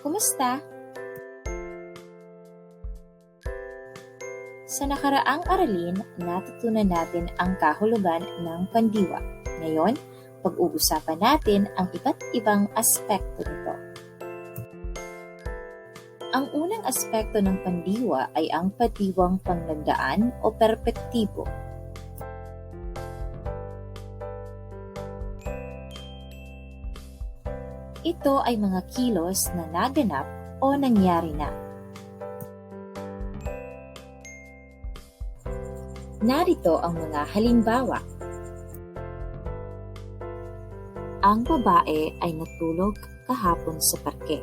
Kumusta? Sa nakaraang aralin, natutunan natin ang kahulugan ng pandiwa. Ngayon, pag-uusapan natin ang iba't ibang aspekto nito. Ang unang aspekto ng pandiwa ay ang padiwang pangnagdaan o perpektibo. Ito ay mga kilos na naganap o nangyari na. Narito ang mga halimbawa. Ang babae ay natulog kahapon sa parke.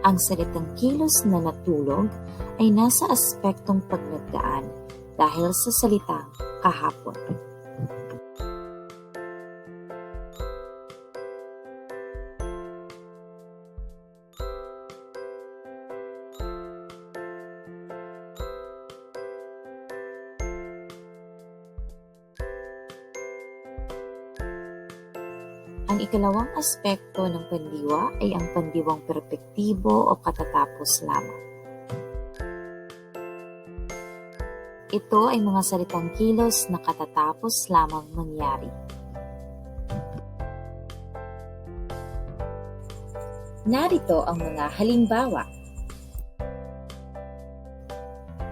Ang salitang kilos na natulog ay nasa aspektong pagnagdaan dahil sa salitang kahapon. Ang ikalawang aspekto ng pandiwa ay ang pandiwang perpektibo o katatapos lamang. Ito ay mga salitang kilos na katatapos lamang mangyari. Narito ang mga halimbawa.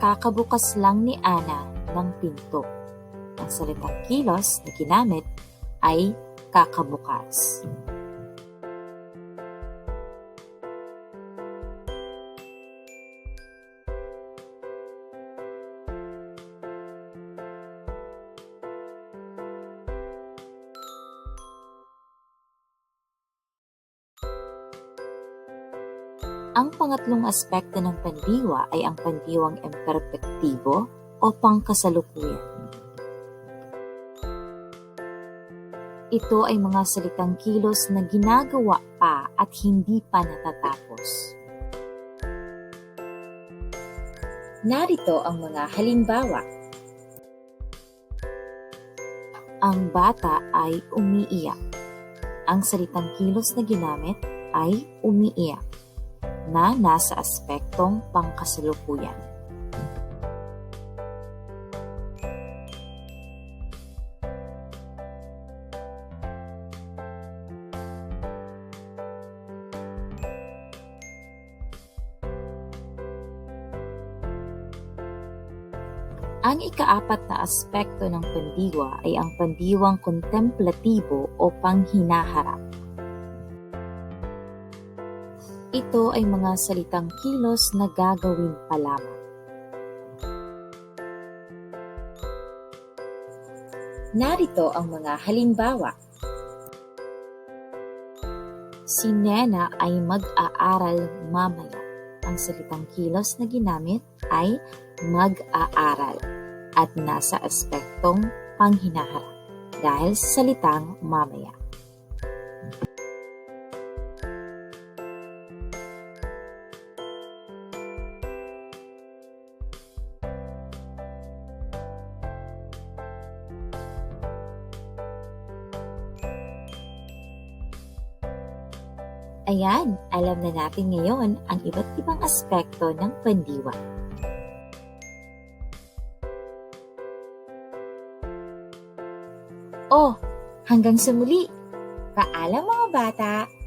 Kakabukas lang ni Ana ng pinto. Ang salitang kilos na ginamit ay kakabukas. Ang pangatlong aspekto ng pandiwa ay ang pandiwang imperpektibo o pangkasalukuyan. Ito ay mga salitang kilos na ginagawa pa at hindi pa natatapos. Narito ang mga halimbawa. Ang bata ay umiiyak. Ang salitang kilos na ginamit ay umiiyak, na nasa aspektong pangkasalukuyan. Ang ikaapat na aspekto ng pandiwa ay ang pandiwang kontemplatibo o panghinaharap. Ito ay mga salitang kilos na gagawin pa lamang. Narito ang mga halimbawa. Si Nena ay mag-aaral mamaya. Ang salitang kilos na ginamit ay mag-aaral at nasa aspektong panghinaharap dahil sa salitang mamaya. Ayan, alam na natin ngayon ang iba't ibang aspekto ng pandiwa. Oh, hanggang sa muli. Paalam mga bata!